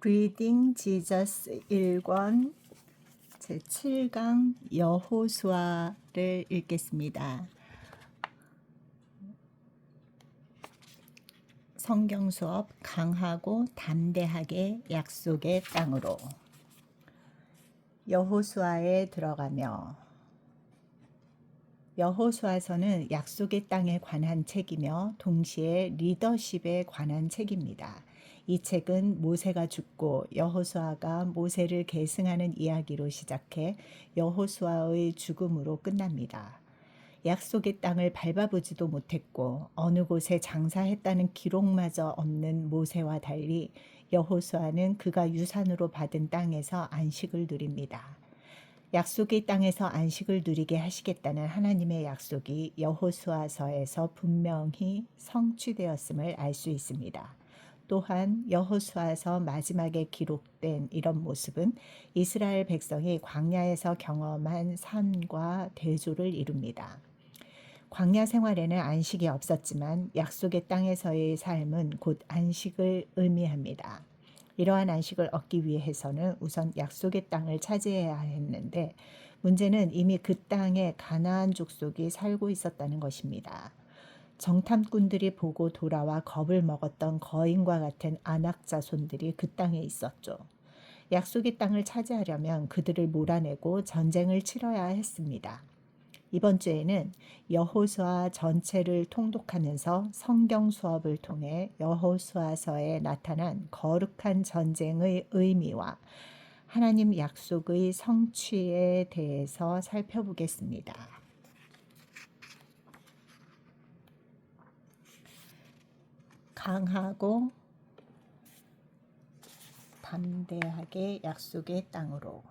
Reading Jesus 1권 제7강 여호수아를 읽겠습니다. 성경 수업 강하고 담대하게 약속의 땅으로. 여호수아에 들어가며. 여호수아서는 약속의 땅에 관한 책이며 동시에 리더십에 관한 책입니다. 이 책은 모세가 죽고 여호수아가 모세를 계승하는 이야기로 시작해 여호수아의 죽음으로 끝납니다. 약속의 땅을 밟아보지도 못했고 어느 곳에 장사했다는 기록마저 없는 모세와 달리 여호수아는 그가 유산으로 받은 땅에서 안식을 누립니다. 약속의 땅에서 안식을 누리게 하시겠다는 하나님의 약속이 여호수아서에서 분명히 성취되었음을 알 수 있습니다. 또한 여호수아서 마지막에 기록된 이런 모습은 이스라엘 백성이 광야에서 경험한 산과 대조를 이룹니다. 광야 생활에는 안식이 없었지만 약속의 땅에서의 삶은 곧 안식을 의미합니다. 이러한 안식을 얻기 위해서는 우선 약속의 땅을 차지해야 했는데 문제는 이미 그 땅에 가나안 족속이 살고 있었다는 것입니다. 정탐꾼들이 보고 돌아와 겁을 먹었던 거인과 같은 아낙 자손들이 그 땅에 있었죠. 약속의 땅을 차지하려면 그들을 몰아내고 전쟁을 치러야 했습니다. 이번 주에는 여호수아 전체를 통독하면서 성경 수업을 통해 여호수아서에 나타난 거룩한 전쟁의 의미와 하나님 약속의 성취에 대해서 살펴보겠습니다. 강하고 담대하게 약속의 땅으로.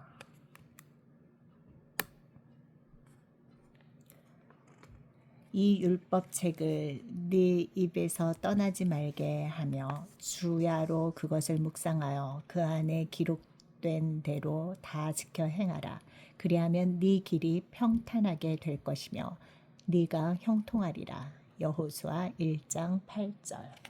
이 율법책을 네 입에서 떠나지 말게 하며 주야로 그것을 묵상하여 그 안에 기록된 대로 다 지켜 행하라. 그리하면 네 길이 평탄하게 될 것이며 네가 형통하리라. 여호수아 1장 8절.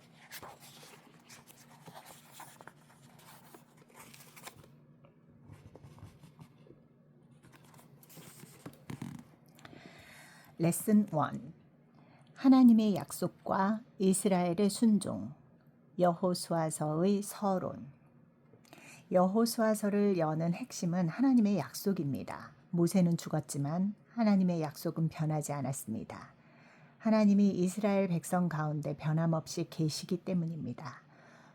레슨 1. 하나님의 약속과 이스라엘의 순종. 여호수아서의 서론. 여호수아서를 여는 핵심은 하나님의 약속입니다. 모세는 죽었지만 하나님의 약속은 변하지 않았습니다. 하나님이 이스라엘 백성 가운데 변함없이 계시기 때문입니다.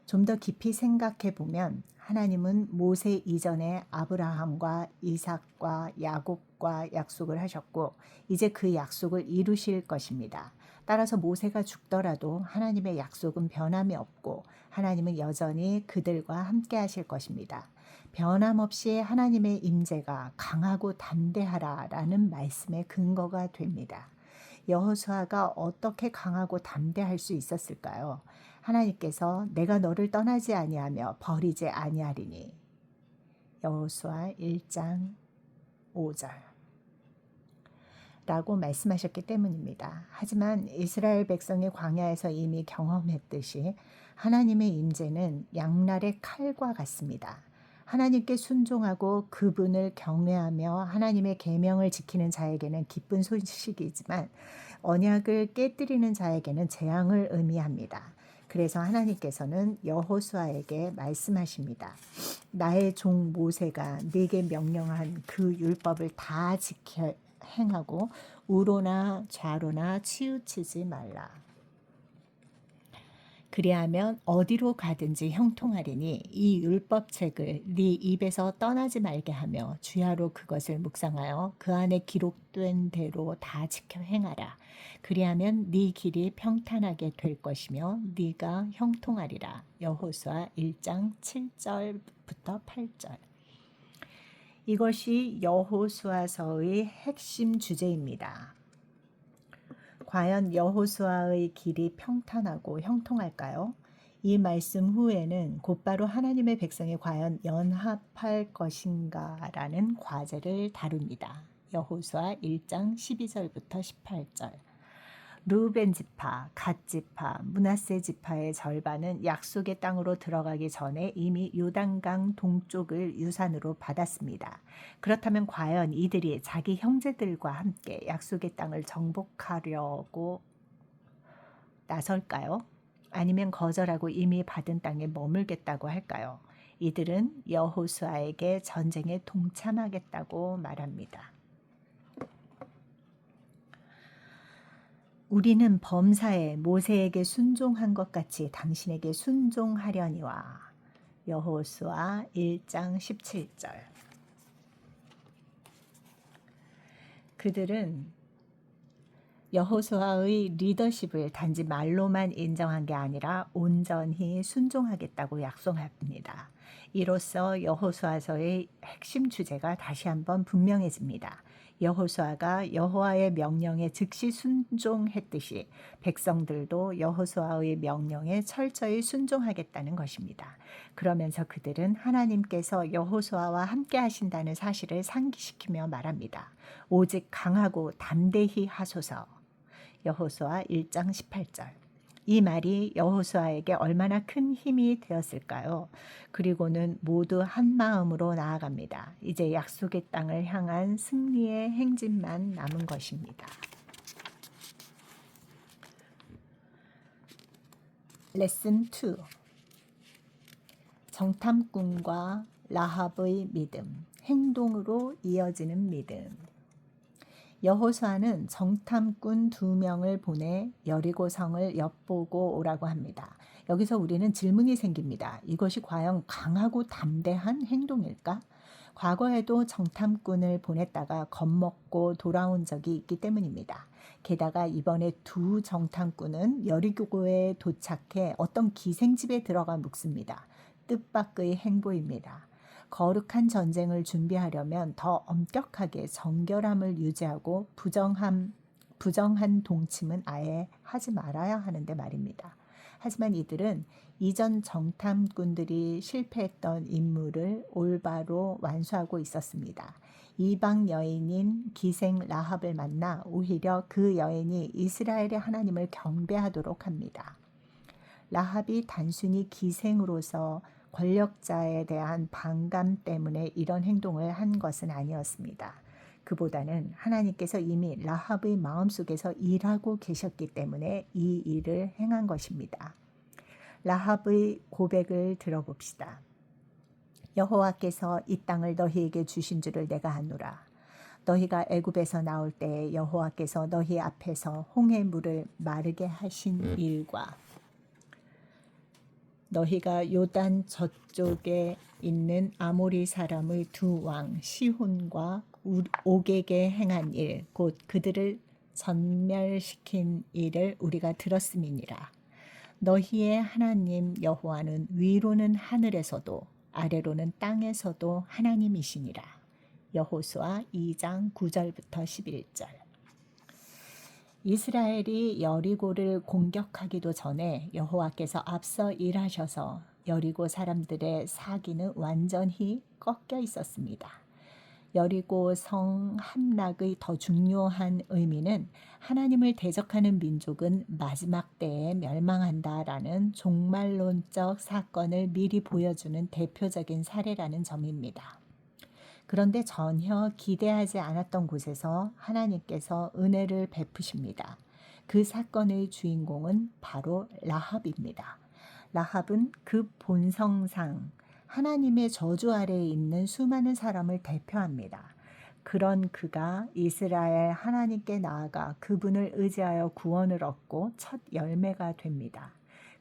좀 더 깊이 생각해 보면 하나님은 모세 이전에 아브라함과 이삭과 야곱과 약속을 하셨고 이제 그 약속을 이루실 것입니다. 따라서 모세가 죽더라도 하나님의 약속은 변함이 없고 하나님은 여전히 그들과 함께 하실 것입니다. 변함없이 하나님의 임재가 강하고 담대하라라는 말씀의 근거가 됩니다. 여호수아가 어떻게 강하고 담대할 수 있었을까요? 하나님께서 내가 너를 떠나지 아니하며 버리지 아니하리니. 여호수아 1장 5절 라고 말씀하셨기 때문입니다. 하지만 이스라엘 백성이 광야에서 이미 경험했듯이 하나님의 임재는 양날의 칼과 같습니다. 하나님께 순종하고 그분을 경외하며 하나님의 계명을 지키는 자에게는 기쁜 소식이지만 언약을 깨뜨리는 자에게는 재앙을 의미합니다. 그래서 하나님께서는 여호수아에게 말씀하십니다. 나의 종 모세가 네게 명령한 그 율법을 다 지켜 행하고 우로나 좌로나 치우치지 말라. 그리하면 어디로 가든지 형통하리니 이 율법책을 네 입에서 떠나지 말게 하며 주야로 그것을 묵상하여 그 안에 기록된 대로 다 지켜 행하라. 그리하면 네 길이 평탄하게 될 것이며 네가 형통하리라. 여호수아 1장 7절부터 8절. 이것이 여호수아서의 핵심 주제입니다. 과연 여호수아의 길이 평탄하고 형통할까요? 이 말씀 후에는 곧바로 하나님의 백성이 과연 연합할 것인가라는 과제를 다룹니다. 여호수아 1장 12절부터 18절. 르우벤 지파, 갓 지파, 므낫세 지파의 절반은 약속의 땅으로 들어가기 전에 이미 요단강 동쪽을 유산으로 받았습니다. 그렇다면 과연 이들이 자기 형제들과 함께 약속의 땅을 정복하려고 나설까요? 아니면 거절하고 이미 받은 땅에 머물겠다고 할까요? 이들은 여호수아에게 전쟁에 동참하겠다고 말합니다. 우리는 범사에 모세에게 순종한 것 같이 당신에게 순종하려니와. 여호수아 1장 17절. 그들은 여호수아의 리더십을 단지 말로만 인정한 게 아니라 온전히 순종하겠다고 약속합니다. 이로써 여호수아서의 핵심 주제가 다시 한번 분명해집니다. 여호수아가 여호와의 명령에 즉시 순종했듯이 백성들도 여호수아의 명령에 철저히 순종하겠다는 것입니다. 그러면서 그들은 하나님께서 여호수아와 함께 하신다는 사실을 상기시키며 말합니다. 오직 강하고 담대히 하소서. 여호수아 1장 18절. 이 말이 여호수아에게 얼마나 큰 힘이 되었을까요? 그리고는 모두 한 마음으로 나아갑니다. 이제 약속의 땅을 향한 승리의 행진만 남은 것입니다. 레슨 2. 정탐꾼과 라합의 믿음, 행동으로 이어지는 믿음. 여호수아는 정탐꾼 2명을 보내 여리고성을 엿보고 오라고 합니다. 여기서 우리는 질문이 생깁니다. 이것이 과연 강하고 담대한 행동일까? 과거에도 정탐꾼을 보냈다가 겁먹고 돌아온 적이 있기 때문입니다. 게다가 이번에 2 정탐꾼은 여리고에 도착해 어떤 기생집에 들어가 묵습니다. 뜻밖의 행보입니다. 거룩한 전쟁을 준비하려면 더 엄격하게 정결함을 유지하고 부정한 동침은 아예 하지 말아야 하는데 말입니다. 하지만 이들은 이전 정탐꾼들이 실패했던 임무를 올바로 완수하고 있었습니다. 이방 여인인 기생 라합을 만나 오히려 그 여인이 이스라엘의 하나님을 경배하도록 합니다. 라합이 단순히 기생으로서 권력자에 대한 반감 때문에 이런 행동을 한 것은 아니었습니다. 그보다는 하나님께서 이미 라합의 마음속에서 일하고 계셨기 때문에 이 일을 행한 것입니다. 라합의 고백을 들어봅시다. 여호와께서 이 땅을 너희에게 주신 줄을 내가 아노라. 너희가 애굽에서 나올 때에 여호와께서 너희 앞에서 홍해 물을 마르게 하신 일과 너희가 요단 저쪽에 있는 아모리 사람의 2 왕 시혼과 옥에게 행한 일, 곧 그들을 전멸시킨 일을 우리가 들었음이니라. 너희의 하나님 여호와는 위로는 하늘에서도 아래로는 땅에서도 하나님이시니라. 여호수아 2장 9절부터 11절. 이스라엘이 여리고를 공격하기도 전에 여호와께서 앞서 일하셔서 여리고 사람들의 사기는 완전히 꺾여 있었습니다. 여리고 성 함락의 더 중요한 의미는 하나님을 대적하는 민족은 마지막 때에 멸망한다라는 종말론적 사건을 미리 보여주는 대표적인 사례라는 점입니다. 그런데 전혀 기대하지 않았던 곳에서 하나님께서 은혜를 베푸십니다. 그 사건의 주인공은 바로 라합입니다. 라합은 그 본성상 하나님의 저주 아래에 있는 수많은 사람을 대표합니다. 그런 그가 이스라엘 하나님께 나아가 그분을 의지하여 구원을 얻고 첫 열매가 됩니다.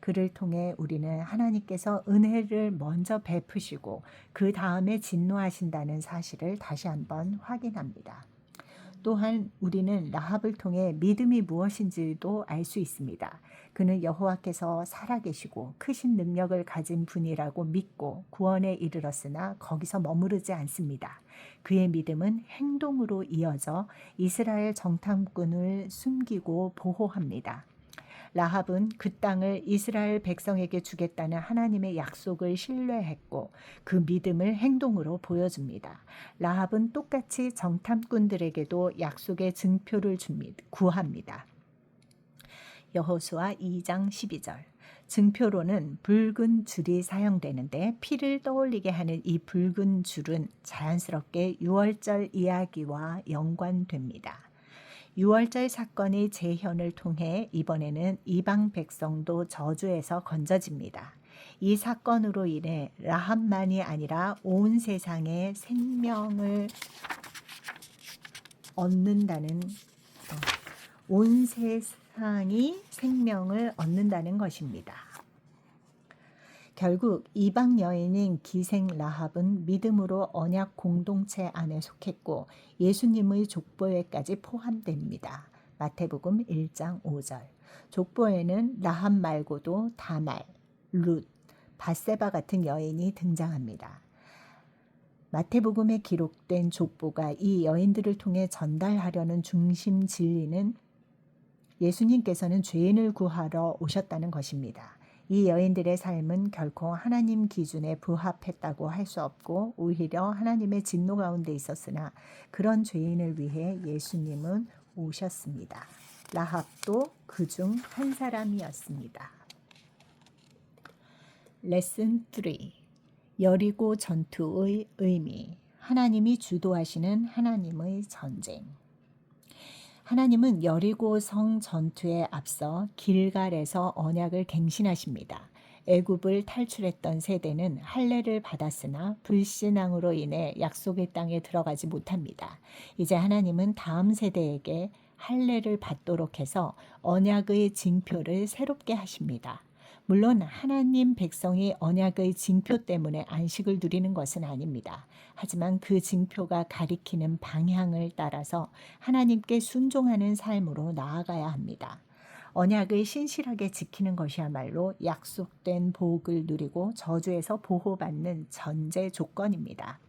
그를 통해 우리는 하나님께서 은혜를 먼저 베푸시고 그 다음에 진노하신다는 사실을 다시 한번 확인합니다. 또한 우리는 라합을 통해 믿음이 무엇인지도 알 수 있습니다. 그는 여호와께서 살아계시고 크신 능력을 가진 분이라고 믿고 구원에 이르렀으나 거기서 머무르지 않습니다. 그의 믿음은 행동으로 이어져 이스라엘 정탐꾼을 숨기고 보호합니다. 라합은 그 땅을 이스라엘 백성에게 주겠다는 하나님의 약속을 신뢰했고 그 믿음을 행동으로 보여줍니다. 라합은 똑같이 정탐꾼들에게도 약속의 증표를 구합니다. 여호수아 2장 12절. 증표로는 붉은 줄이 사용되는데 피를 떠올리게 하는 이 붉은 줄은 자연스럽게 유월절 이야기와 연관됩니다. 유월절 사건의 재현을 통해 이번에는 이방 백성도 저주에서 건져집니다. 이 사건으로 인해 라합만이 아니라 온 세상의 생명을 얻는다는 온 세상이 생명을 얻는다는 것입니다. 결국 이방 여인인 기생 라합은 믿음으로 언약 공동체 안에 속했고 예수님의 족보에까지 포함됩니다. 마태복음 1장 5절. 족보에는 라합 말고도 다말, 룻, 밧세바 같은 여인이 등장합니다. 마태복음에 기록된 족보가 이 여인들을 통해 전달하려는 중심 진리는 예수님께서는 죄인을 구하러 오셨다는 것입니다. 이 여인들의 삶은 결코 하나님 기준에 부합했다고 할 수 없고 오히려 하나님의 진노 가운데 있었으나 그런 죄인을 위해 예수님은 오셨습니다. 라합도 그중 한 사람이었습니다. 레슨 3. 여리고 전투의 의미. 하나님이 주도하시는 하나님의 전쟁. 하나님은 여리고 성 전투에 앞서 길갈에서 언약을 갱신하십니다. 애굽을 탈출했던 세대는 할례를 받았으나 불신앙으로 인해 약속의 땅에 들어가지 못합니다. 이제 하나님은 다음 세대에게 할례를 받도록 해서 언약의 징표를 새롭게 하십니다. 물론 하나님 백성이 언약의 징표 때문에 안식을 누리는 것은 아닙니다. 하지만 그 징표가 가리키는 방향을 따라서 하나님께 순종하는 삶으로 나아가야 합니다. 언약을 신실하게 지키는 것이야말로 약속된 복을 누리고 저주에서 보호받는 전제 조건입니다.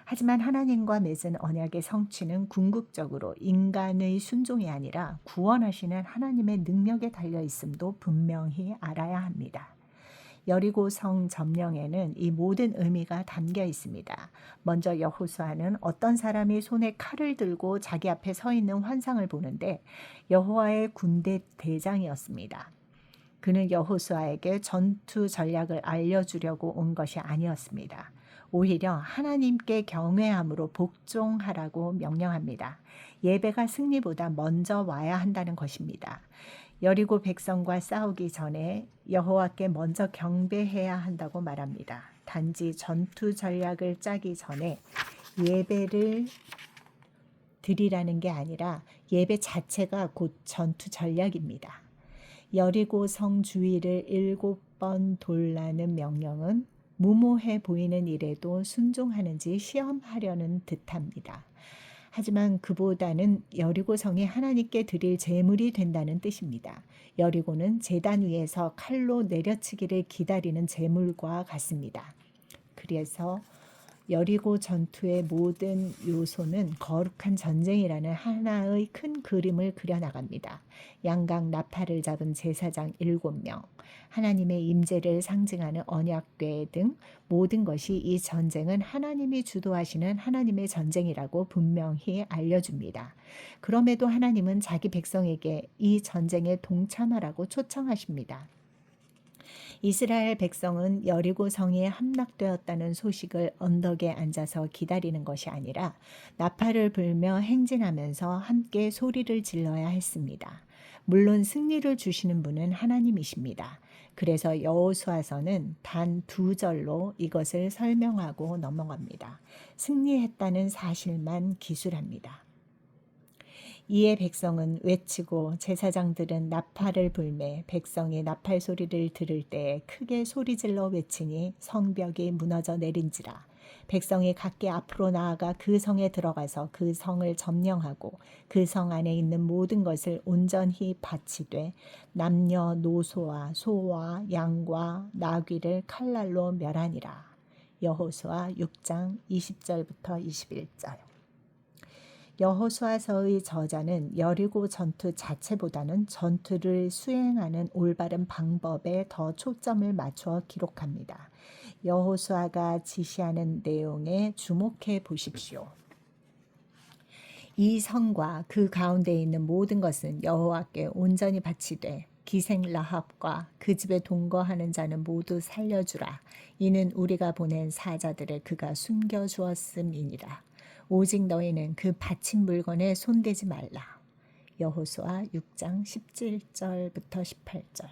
하지만 하나님과 맺은 언약의 성취는 궁극적으로 인간의 순종이 아니라 구원하시는 하나님의 능력에 달려 있음도 분명히 알아야 합니다. 여리고 성 점령에는 이 모든 의미가 담겨 있습니다. 먼저 여호수아는 어떤 사람이 손에 칼을 들고 자기 앞에 서 있는 환상을 보는데 여호와의 군대 대장이었습니다. 그는 여호수아에게 전투 전략을 알려주려고 온 것이 아니었습니다. 오히려 하나님께 경외함으로 복종하라고 명령합니다. 예배가 승리보다 먼저 와야 한다는 것입니다. 여리고 백성과 싸우기 전에 여호와께 먼저 경배해야 한다고 말합니다. 단지 전투 전략을 짜기 전에 예배를 드리라는 게 아니라 예배 자체가 곧 전투 전략입니다. 여리고 성 주위를 7번 돌라는 명령은 무모해 보이는 일에도 순종하는지 시험하려는 듯합니다. 하지만 그보다는 여리고 성이 하나님께 드릴 제물이 된다는 뜻입니다. 여리고는 제단 위에서 칼로 내려치기를 기다리는 제물과 같습니다. 그래서 여리고 전투의 모든 요소는 거룩한 전쟁이라는 하나의 큰 그림을 그려나갑니다. 양각 나팔을 잡은 제사장 7명, 하나님의 임재를 상징하는 언약궤 등 모든 것이 이 전쟁은 하나님이 주도하시는 하나님의 전쟁이라고 분명히 알려줍니다. 그럼에도 하나님은 자기 백성에게 이 전쟁에 동참하라고 초청하십니다. 이스라엘 백성은 여리고 성이 함락되었다는 소식을 언덕에 앉아서 기다리는 것이 아니라 나팔을 불며 행진하면서 함께 소리를 질러야 했습니다. 물론 승리를 주시는 분은 하나님이십니다. 그래서 여호수아서는 단 2절로 이것을 설명하고 넘어갑니다. 승리했다는 사실만 기술합니다. 이에 백성은 외치고 제사장들은 나팔을 불매 백성이 나팔 소리를 들을 때 크게 소리질러 외치니 성벽이 무너져 내린지라. 백성이 각기 앞으로 나아가 그 성에 들어가서 그 성을 점령하고 그 성 안에 있는 모든 것을 온전히 바치되 남녀노소와 소와 양과 나귀를 칼날로 멸하니라. 여호수아 6장 20절부터 21절. 여호수아서의 저자는 여리고 전투 자체보다는 전투를 수행하는 올바른 방법에 더 초점을 맞추어 기록합니다. 여호수아가 지시하는 내용에 주목해 보십시오. 이 성과 그 가운데 있는 모든 것은 여호와께 온전히 바치되 기생 라합과 그 집에 동거하는 자는 모두 살려주라. 이는 우리가 보낸 사자들의 그가 숨겨주었음이니라. 오직 너희는 그 바친 물건에 손대지 말라. 여호수아 6장 17절부터 18절.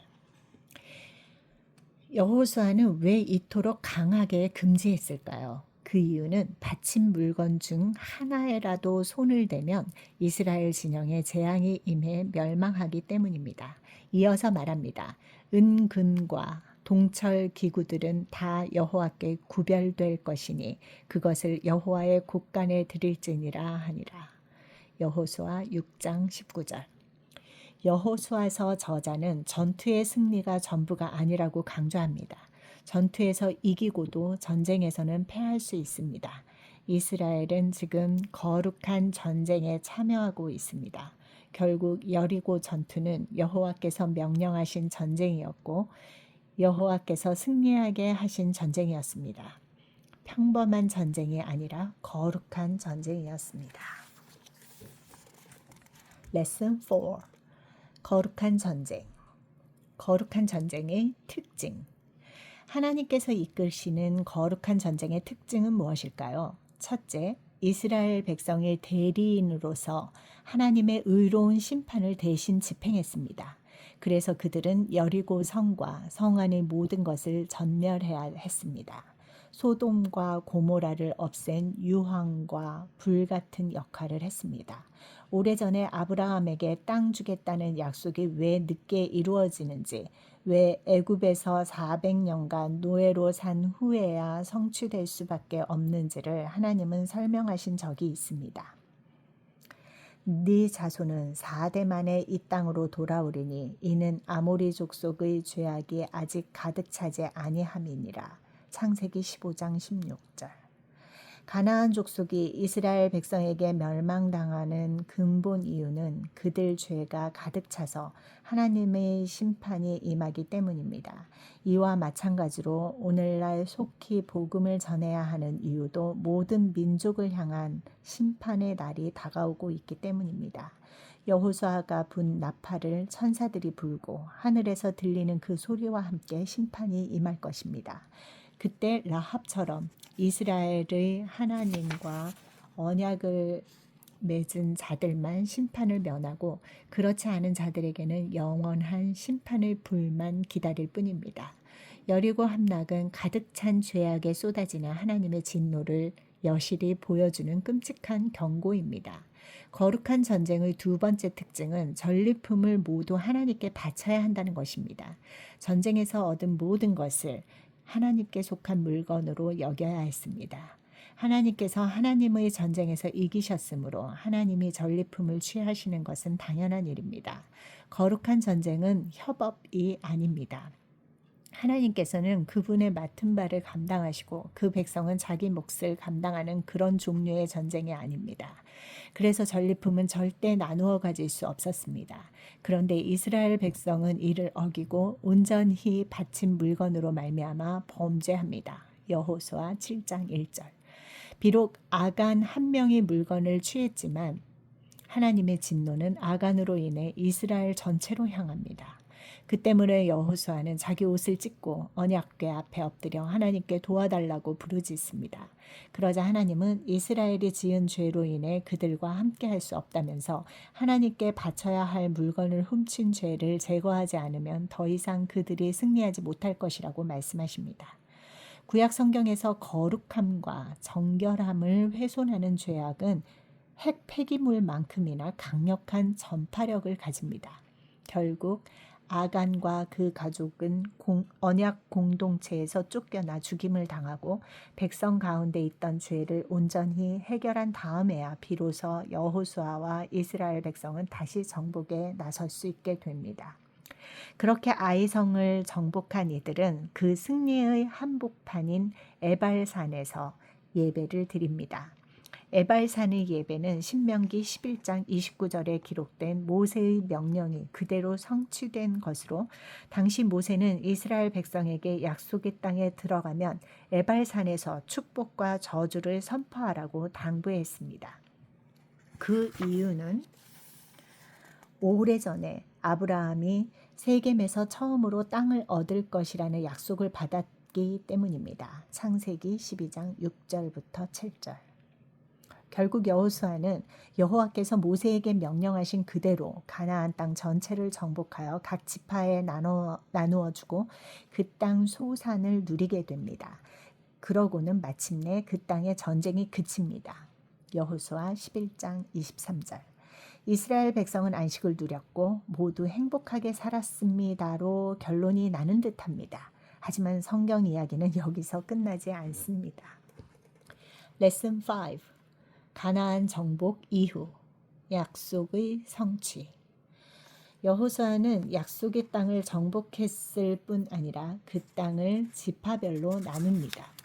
여호수아는 왜 이토록 강하게 금지했을까요? 그 이유는 바친 물건 중 하나에라도 손을 대면 이스라엘 진영에 재앙이 임해 멸망하기 때문입니다. 이어서 말합니다. 은금과 동철 기구들은 다 여호와께 구별될 것이니 그것을 여호와의 곳간에 드릴지니라 하니라. 여호수아 6장 19절. 여호수아서 저자는 전투의 승리가 전부가 아니라고 강조합니다. 전투에서 이기고도 전쟁에서는 패할 수 있습니다. 이스라엘은 지금 거룩한 전쟁에 참여하고 있습니다. 결국 여리고 전투는 여호와께서 명령하신 전쟁이었고 여호와께서 승리하게 하신 전쟁이었습니다. 평범한 전쟁이 아니라 거룩한 전쟁이었습니다. 레슨 4. 거룩한 전쟁. 거룩한 전쟁의 특징. 하나님께서 이끄시는 거룩한 전쟁의 특징은 무엇일까요? 첫째, 이스라엘 백성의 대리인으로서 하나님의 의로운 심판을 대신 집행했습니다. 그래서 그들은 여리고 성과 성 안의 모든 것을 전멸해야 했습니다. 소돔과 고모라를 없앤 유황과 불 같은 역할을 했습니다. 오래전에 아브라함에게 땅 주겠다는 약속이 왜 늦게 이루어지는지, 왜 애굽에서 400년간 노예로 산 후에야 성취될 수밖에 없는지를 하나님은 설명하신 적이 있습니다. 네 자손은 4대 만에 이 땅으로 돌아오리니 이는 아모리 족속의 죄악이 아직 가득 차지 아니함이니라. 창세기 15장 16절. 가나안 족속이 이스라엘 백성에게 멸망당하는 근본 이유는 그들 죄가 가득 차서 하나님의 심판이 임하기 때문입니다. 이와 마찬가지로 오늘날 속히 복음을 전해야 하는 이유도 모든 민족을 향한 심판의 날이 다가오고 있기 때문입니다. 여호수아가 분 나팔을 천사들이 불고 하늘에서 들리는 그 소리와 함께 심판이 임할 것입니다. 그때 라합처럼 이스라엘의 하나님과 언약을 맺은 자들만 심판을 면하고 그렇지 않은 자들에게는 영원한 심판의 불만 기다릴 뿐입니다. 여리고 함락은 가득 찬 죄악에 쏟아지는 하나님의 진노를 여실히 보여주는 끔찍한 경고입니다. 거룩한 전쟁의 두 번째 특징은 전리품을 모두 하나님께 바쳐야 한다는 것입니다. 전쟁에서 얻은 모든 것을 하나님께 속한 물건으로 여겨야 했습니다. 하나님께서 하나님의 전쟁에서 이기셨으므로 하나님이 전리품을 취하시는 것은 당연한 일입니다. 거룩한 전쟁은 협업이 아닙니다. 하나님께서는 그분의 맡은 바를 감당하시고 그 백성은 자기 몫을 감당하는 그런 종류의 전쟁이 아닙니다. 그래서 전리품은 절대 나누어 가질 수 없었습니다. 그런데 이스라엘 백성은 이를 어기고 온전히 바친 물건으로 말미암아 범죄합니다. 여호수아 7장 1절. 비록 아간 한 명이 물건을 취했지만 하나님의 진노는 아간으로 인해 이스라엘 전체로 향합니다. 그 때문에 여호수아는 자기 옷을 찢고 언약궤 앞에 엎드려 하나님께 도와달라고 부르짖습니다. 그러자 하나님은 이스라엘이 지은 죄로 인해 그들과 함께 할 수 없다면서 하나님께 바쳐야 할 물건을 훔친 죄를 제거하지 않으면 더 이상 그들이 승리하지 못할 것이라고 말씀하십니다. 구약 성경에서 거룩함과 정결함을 훼손하는 죄악은 핵 폐기물만큼이나 강력한 전파력을 가집니다. 결국 아간과 그 가족은 언약 공동체에서 쫓겨나 죽임을 당하고 백성 가운데 있던 죄를 온전히 해결한 다음에야 비로소 여호수아와 이스라엘 백성은 다시 정복에 나설 수 있게 됩니다. 그렇게 아이성을 정복한 이들은 그 승리의 한복판인 에발산에서 예배를 드립니다. 에발산의 예배는 신명기 11장 29절에 기록된 모세의 명령이 그대로 성취된 것으로 당시 모세는 이스라엘 백성에게 약속의 땅에 들어가면 에발산에서 축복과 저주를 선포하라고 당부했습니다. 그 이유는 오래전에 아브라함이 세겜에서 처음으로 땅을 얻을 것이라는 약속을 받았기 때문입니다. 창세기 12장 6절부터 7절. 결국 여호수아는 여호와께서 모세에게 명령하신 그대로 가나안 땅 전체를 정복하여 각 지파에 나누어 주고 그 땅 소산을 누리게 됩니다. 그러고는 마침내 그 땅의 전쟁이 그칩니다. 여호수아 11장 23절. 이스라엘 백성은 안식을 누렸고 모두 행복하게 살았습니다로 결론이 나는 듯합니다. 하지만 성경 이야기는 여기서 끝나지 않습니다. 레슨 5. 가나안 정복 이후 약속의 성취. 여호수아는 약속의 땅을 정복했을 뿐 아니라 그 땅을 지파별로 나눕니다.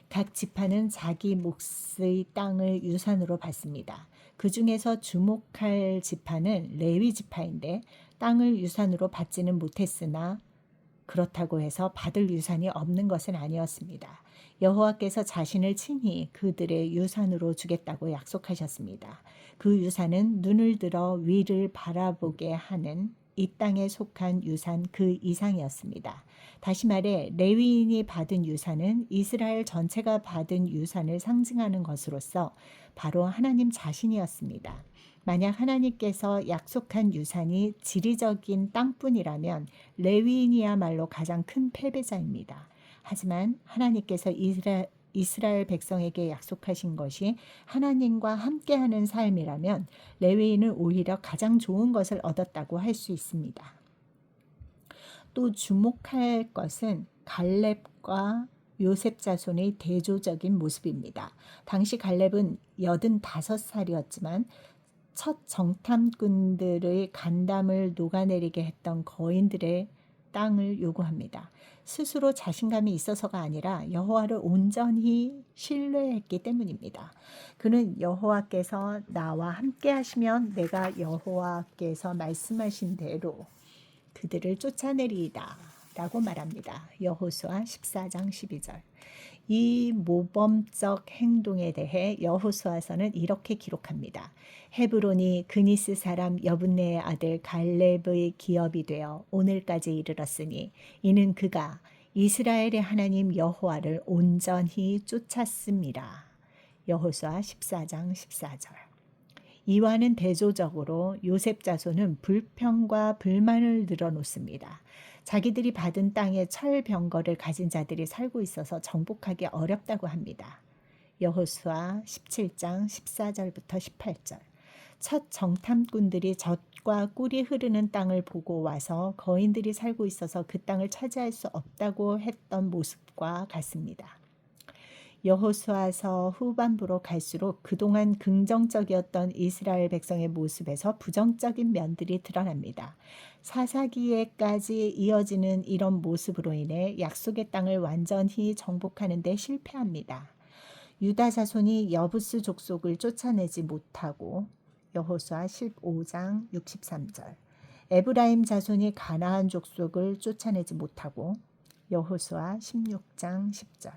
각 지파는 자기 몫의 땅을 유산으로 받습니다. 그 중에서 주목할 지파는 레위 지파인데 땅을 유산으로 받지는 못했으나 그렇다고 해서 받을 유산이 없는 것은 아니었습니다. 여호와께서 자신을 친히 그들의 유산으로 주겠다고 약속하셨습니다. 그 유산은 눈을 들어 위를 바라보게 하는 이 땅에 속한 유산 그 이상이었습니다. 다시 말해 레위인이 받은 유산은 이스라엘 전체가 받은 유산을 상징하는 것으로서 바로 하나님 자신이었습니다. 만약 하나님께서 약속한 유산이 지리적인 땅뿐이라면 레위인이야말로 가장 큰 패배자입니다. 하지만 하나님께서 이스라엘 백성에게 약속하신 것이 하나님과 함께하는 삶이라면 레위인은 오히려 가장 좋은 것을 얻었다고 할 수 있습니다. 또 주목할 것은 갈렙과 요셉 자손의 대조적인 모습입니다. 당시 갈렙은 85살이었지만 첫 정탐꾼들의 간담을 녹아내리게 했던 거인들의 땅을 요구합니다. 스스로 자신감이 있어서가 아니라 여호와를 온전히 신뢰했기 때문입니다. 그는 여호와께서 나와 함께 하시면 내가 여호와께서 말씀하신 대로 그들을 쫓아내리이다 라고 말합니다. 여호수아 14장 12절. 이 모범적 행동에 대해 여호수아서는 이렇게 기록합니다. 헤브론이 그니스 사람 여분네의 아들 갈렙의 기업이 되어 오늘까지 이르렀으니 이는 그가 이스라엘의 하나님 여호와를 온전히 쫓았습니다. 여호수아 14장 14절. 이와는 대조적으로 요셉 자손은 불평과 불만을 늘어놓습니다. 자기들이 받은 땅에 철병거를 가진 자들이 살고 있어서 정복하기 어렵다고 합니다. 여호수아 17장 14절부터 18절. 첫 정탐꾼들이 젖과 꿀이 흐르는 땅을 보고 와서 거인들이 살고 있어서 그 땅을 차지할 수 없다고 했던 모습과 같습니다. 여호수아서 후반부로 갈수록 그동안 긍정적이었던 이스라엘 백성의 모습에서 부정적인 면들이 드러납니다. 사사기에까지 이어지는 이런 모습으로 인해 약속의 땅을 완전히 정복하는 데 실패합니다. 유다 자손이 여부스 족속을 쫓아내지 못하고 여호수아 15장 63절. 에브라임 자손이 가나안 족속을 쫓아내지 못하고 여호수아 16장 10절.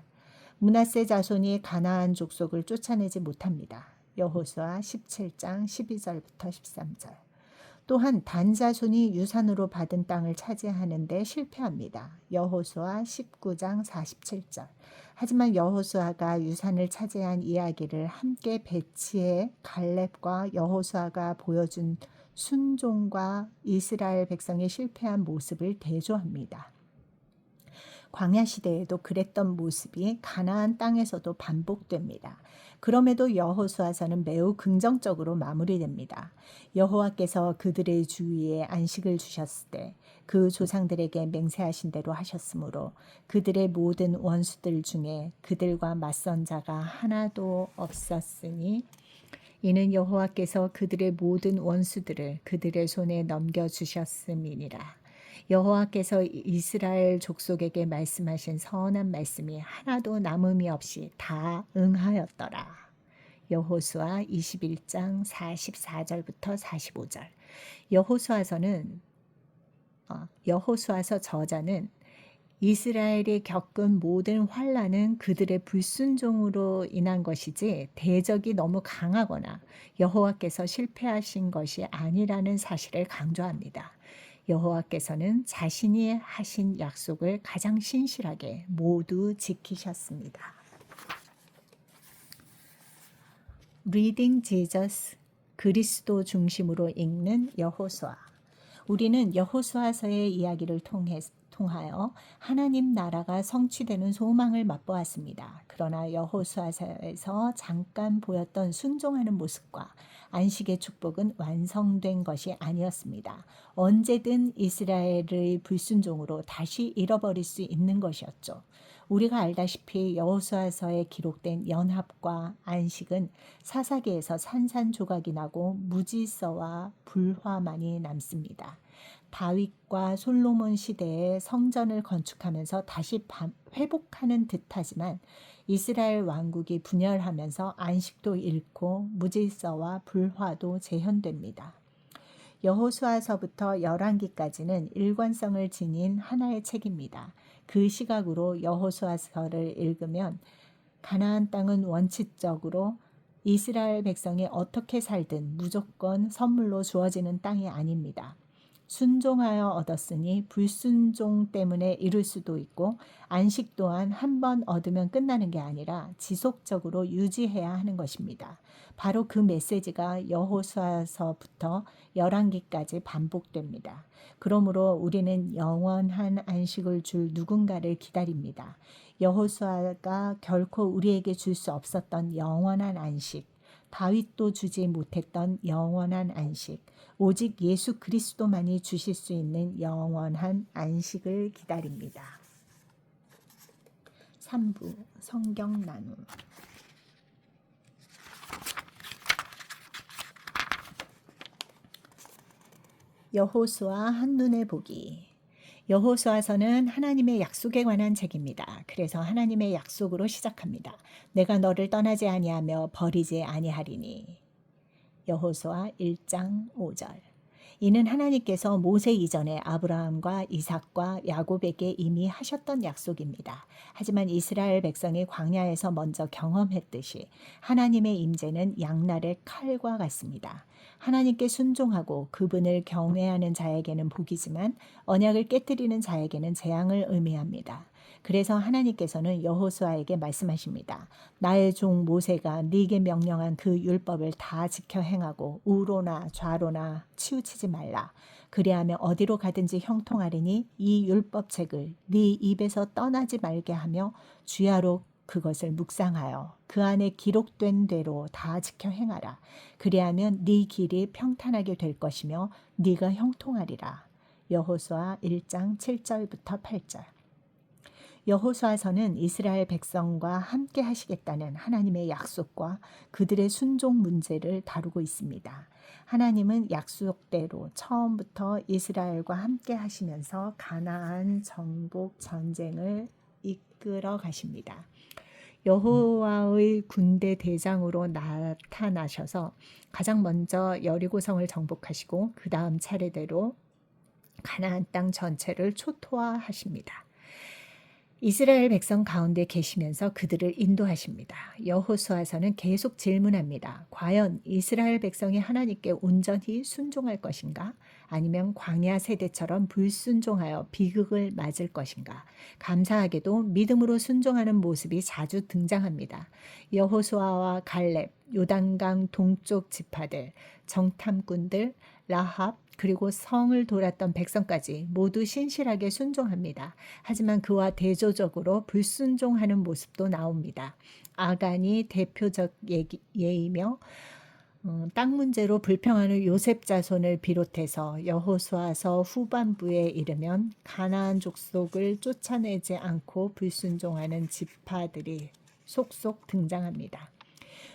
므낫세 자손이 가나안 족속을 쫓아내지 못합니다. 여호수아 17장 12절부터 13절. 또한 단 자손이 유산으로 받은 땅을 차지하는 데 실패합니다. 여호수아 19장 47절. 하지만 여호수아가 유산을 차지한 이야기를 함께 배치해 갈렙과 여호수아가 보여준 순종과 이스라엘 백성의 실패한 모습을 대조합니다. 광야 시대에도 그랬던 모습이 가나안 땅에서도 반복됩니다. 그럼에도 여호수아서는 매우 긍정적으로 마무리됩니다. 여호와께서 그들의 주위에 안식을 주셨을 때 그 조상들에게 맹세하신 대로 하셨으므로 그들의 모든 원수들 중에 그들과 맞선 자가 하나도 없었으니 이는 여호와께서 그들의 모든 원수들을 그들의 손에 넘겨주셨음이니라. 여호와께서 이스라엘 족속에게 말씀하신 선한 말씀이 하나도 남음이 없이 다 응하였더라. 여호수아 21장 44절부터 45절. 여호수아서 저자는 이스라엘이 겪은 모든 환난은 그들의 불순종으로 인한 것이지 대적이 너무 강하거나 여호와께서 실패하신 것이 아니라는 사실을 강조합니다. 여호와께서는 자신이 하신 약속을 가장 신실하게 모두 지키셨습니다. Reading Jesus, 그리스도 중심으로 읽는 여호수아. 우리는 여호수아서의 이야기를 통하여 하나님 나라가 성취되는 소망을 맛보았습니다. 그러나 여호수아서에서 잠깐 보였던 순종하는 모습과 안식의 축복은 완성된 것이 아니었습니다. 언제든 이스라엘의 불순종으로 다시 잃어버릴 수 있는 것이었죠. 우리가 알다시피 여호수아서에 기록된 연합과 안식은 사사기에서 산산조각이 나고 무질서와 불화만이 남습니다. 다윗과 솔로몬 시대에 성전을 건축하면서 다시 회복하는 듯하지만 이스라엘 왕국이 분열하면서 안식도 잃고 무질서와 불화도 재현됩니다. 여호수아서부터 열왕기까지는 일관성을 지닌 하나의 책입니다. 그 시각으로 여호수아서를 읽으면 가나안 땅은 원칙적으로 이스라엘 백성이 어떻게 살든 무조건 선물로 주어지는 땅이 아닙니다. 순종하여 얻었으니 불순종 때문에 잃을 수도 있고 안식 또한 한 번 얻으면 끝나는 게 아니라 지속적으로 유지해야 하는 것입니다. 바로 그 메시지가 여호수아서부터 열왕기까지 반복됩니다. 그러므로 우리는 영원한 안식을 줄 누군가를 기다립니다. 여호수아가 결코 우리에게 줄 수 없었던 영원한 안식, 다윗도 주지 못했던 영원한 안식, 오직 예수 그리스도만이 주실 수 있는 영원한 안식을 기다립니다. 3부 성경 나눔. 여호수아 한눈에 보기. 여호수아서는 하나님의 약속에 관한 책입니다. 그래서 하나님의 약속으로 시작합니다. 내가 너를 떠나지 아니하며 버리지 아니하리니. 여호수아 1장 5절. 이는 하나님께서 모세 이전에 아브라함과 이삭과 야곱에게 이미 하셨던 약속입니다. 하지만 이스라엘 백성이 광야에서 먼저 경험했듯이 하나님의 임재는 양날의 칼과 같습니다. 하나님께 순종하고 그분을 경외하는 자에게는 복이지만 언약을 깨뜨리는 자에게는 재앙을 의미합니다. 그래서 하나님께서는 여호수아에게 말씀하십니다. 나의 종 모세가 네게 명령한 그 율법을 다 지켜 행하고 우로나 좌로나 치우치지 말라. 그리하면 어디로 가든지 형통하리니 이 율법책을 네 입에서 떠나지 말게 하며 주야로 그것을 묵상하여 그 안에 기록된 대로 다 지켜 행하라. 그리하면 네 길이 평탄하게 될 것이며 네가 형통하리라. 여호수아 1장 7절부터 8절. 여호수아서는 이스라엘 백성과 함께 하시겠다는 하나님의 약속과 그들의 순종 문제를 다루고 있습니다. 하나님은 약속대로 처음부터 이스라엘과 함께 하시면서 가나안 정복 전쟁을 이끌어 가십니다. 여호와의 군대 대장으로 나타나셔서 가장 먼저 여리고성을 정복하시고 그 다음 차례대로 가나안 땅 전체를 초토화하십니다. 이스라엘 백성 가운데 계시면서 그들을 인도하십니다. 여호수아서는 계속 질문합니다. 과연 이스라엘 백성이 하나님께 온전히 순종할 것인가? 아니면 광야 세대처럼 불순종하여 비극을 맞을 것인가? 감사하게도 믿음으로 순종하는 모습이 자주 등장합니다. 여호수아와 갈렙, 요단강 동쪽 지파들, 정탐꾼들, 라합, 그리고 성을 돌았던 백성까지 모두 신실하게 순종합니다. 하지만 그와 대조적으로 불순종하는 모습도 나옵니다. 아간이 대표적 예이며 땅 문제로 불평하는 요셉 자손을 비롯해서 여호수아서 후반부에 이르면 가나안 족속을 쫓아내지 않고 불순종하는 지파들이 속속 등장합니다.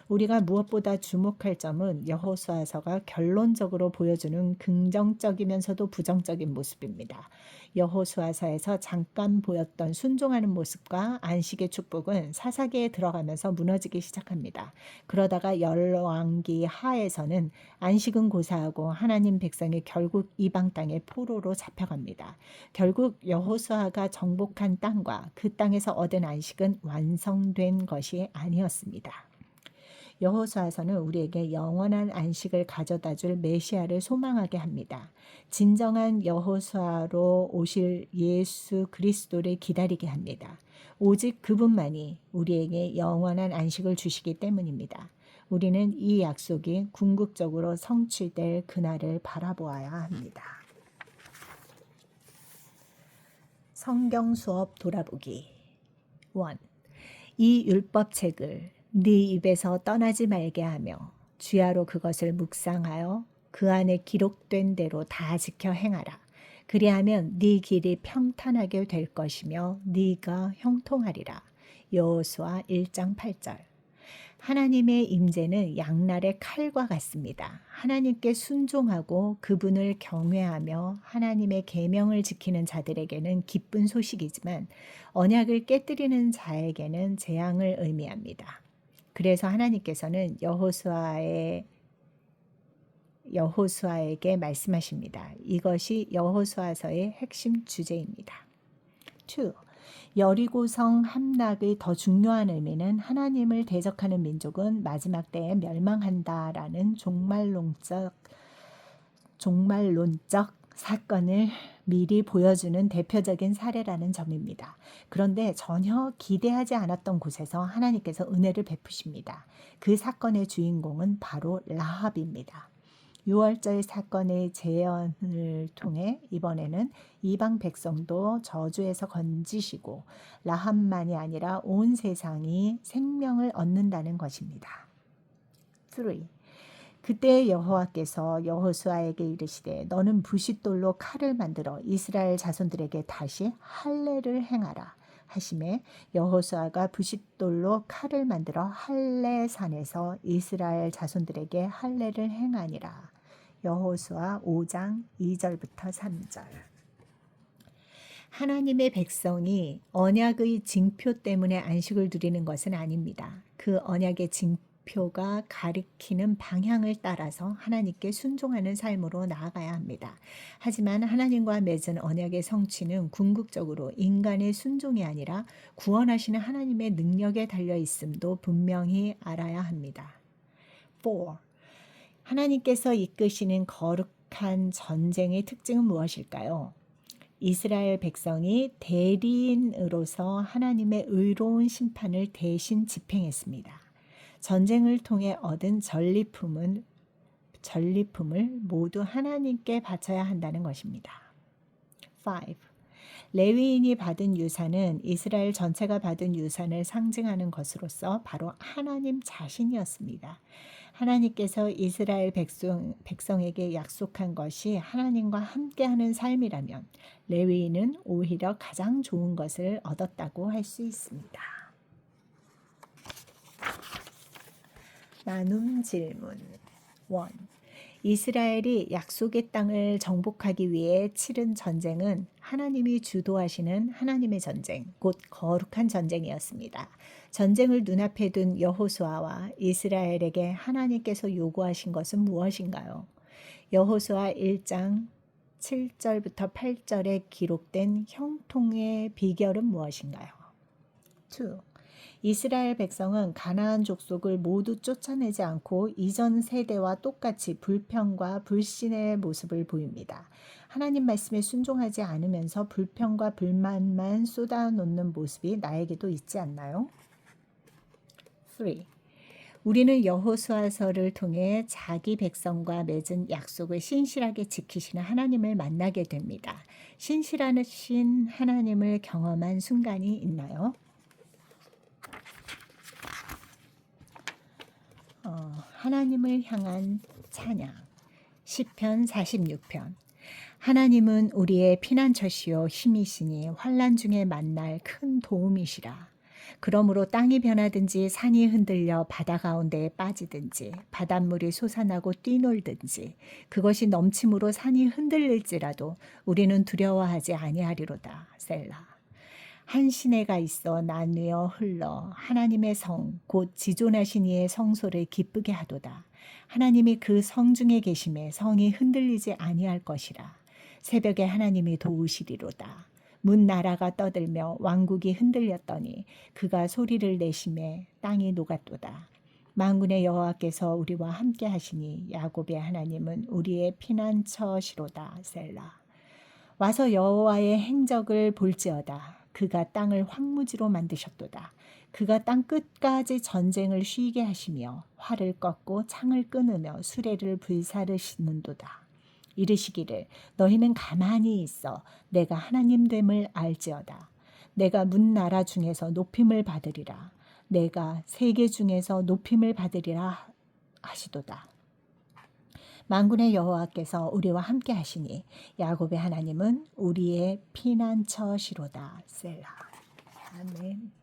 우리가 무엇보다 주목할 점은 여호수아서가 결론적으로 보여주는 긍정적이면서도 부정적인 모습입니다. 여호수아서에서 잠깐 보였던 순종하는 모습과 안식의 축복은 사사기에 들어가면서 무너지기 시작합니다. 그러다가 열왕기 하에서는 안식은 고사하고 하나님 백성이 결국 이방 땅의 포로로 잡혀갑니다. 결국 여호수아가 정복한 땅과 그 땅에서 얻은 안식은 완성된 것이 아니었습니다. 여호수아서는 우리에게 영원한 안식을 가져다줄 메시아를 소망하게 합니다. 진정한 여호수아로 오실 예수 그리스도를 기다리게 합니다. 오직 그분만이 우리에게 영원한 안식을 주시기 때문입니다. 우리는 이 약속이 궁극적으로 성취될 그날을 바라보아야 합니다. 성경 수업 돌아보기 1. 이 율법책을 네 입에서 떠나지 말게 하며 주야로 그것을 묵상하여 그 안에 기록된 대로 다 지켜 행하라. 그리하면 네 길이 평탄하게 될 것이며 네가 형통하리라. 여호수아 1장 8절. 하나님의 임재는 양날의 칼과 같습니다. 하나님께 순종하고 그분을 경외하며 하나님의 계명을 지키는 자들에게는 기쁜 소식이지만 언약을 깨뜨리는 자에게는 재앙을 의미합니다. 그래서 하나님께서는 여호수아에게 말씀하십니다. 이것이 여호수아서의 핵심 주제입니다. 2. 여리고성 함락의 더 중요한 의미는 하나님을 대적하는 민족은 마지막 때에 멸망한다라는 종말론적 사건을 미리 보여주는 대표적인 사례라는 점입니다. 그런데 전혀 기대하지 않았던 곳에서 하나님께서 은혜를 베푸십니다. 그 사건의 주인공은 바로 라합입니다. 6월절 사건의 재현을 통해 이번에는 이방 백성도 저주에서 건지시고 라합만이 아니라 온 세상이 생명을 얻는다는 것입니다. 3. 그때 여호와께서 여호수아에게 이르시되 너는 부싯돌로 칼을 만들어 이스라엘 자손들에게 다시 할례를 행하라 하시매 여호수아가 부싯돌로 칼을 만들어 할례산에서 이스라엘 자손들에게 할례를 행하니라. 여호수아 5장 2절부터 3절. 하나님의 백성이 언약의 징표 때문에 안식을 누리는 것은 아닙니다. 그 언약의 징표가 가리키는 방향을 따라서 하나님께 순종하는 삶으로 나아가야 합니다. 하지만 하나님과 맺은 언약의 성취는 궁극적으로 인간의 순종이 아니라 구원하시는 하나님의 능력에 달려 있음도 분명히 알아야 합니다. 4. 하나님께서 이끄시는 거룩한 전쟁의 특징은 무엇일까요? 이스라엘 백성이 대리인으로서 하나님의 의로운 심판을 대신 집행했습니다. 전쟁을 통해 얻은 전리품을 모두 하나님께 바쳐야 한다는 것입니다. 5. 레위인이 받은 유산은 이스라엘 전체가 받은 유산을 상징하는 것으로서 바로 하나님 자신이었습니다. 하나님께서 이스라엘 백성에게 약속한 것이 하나님과 함께하는 삶이라면 레위인은 오히려 가장 좋은 것을 얻었다고 할 수 있습니다. 나눔 질문 1. 이스라엘이 약속의 땅을 정복하기 위해 치른 전쟁은 하나님이 주도하시는 하나님의 전쟁, 곧 거룩한 전쟁이었습니다. 전쟁을 눈앞에 둔 여호수아와 이스라엘에게 하나님께서 요구하신 것은 무엇인가요? 여호수아 1장 7절부터 8절에 기록된 형통의 비결은 무엇인가요? 2. 이스라엘 백성은 가나안 족속을 모두 쫓아내지 않고 이전 세대와 똑같이 불평과 불신의 모습을 보입니다. 하나님 말씀에 순종하지 않으면서 불평과 불만만 쏟아놓는 모습이 나에게도 있지 않나요? 3. 우리는 여호수아서를 통해 자기 백성과 맺은 약속을 신실하게 지키시는 하나님을 만나게 됩니다. 신실하신 하나님을 경험한 순간이 있나요? 하나님을 향한 찬양 시편 46편. 하나님은 우리의 피난처시요 힘이시니 환난 중에 만날 큰 도움이시라. 그러므로 땅이 변하든지 산이 흔들려 바다 가운데에 빠지든지 바닷물이 솟아나고 뛰놀든지 그것이 넘침으로 산이 흔들릴지라도 우리는 두려워하지 아니하리로다. 셀라. 한 시내가 있어 나뉘어 흘러 하나님의 성 곧 지존하신 이의 성소를 기쁘게 하도다. 하나님이 그 성 중에 계심에 성이 흔들리지 아니할 것이라. 새벽에 하나님이 도우시리로다. 문 나라가 떠들며 왕국이 흔들렸더니 그가 소리를 내심에 땅이 녹았도다. 만군의 여호와께서 우리와 함께 하시니 야곱의 하나님은 우리의 피난처시로다. 셀라. 와서 여호와의 행적을 볼지어다. 그가 땅을 황무지로 만드셨도다. 그가 땅 끝까지 전쟁을 쉬게 하시며 활을 꺾고 창을 끊으며 수레를 불사르시는도다. 이르시기를 너희는 가만히 있어 내가 하나님 됨을 알지어다. 내가 문 나라 중에서 높임을 받으리라. 내가 세계 중에서 높임을 받으리라 하시도다. 만군의 여호와께서 우리와 함께 하시니 야곱의 하나님은 우리의 피난처시로다. 셀라. 아멘.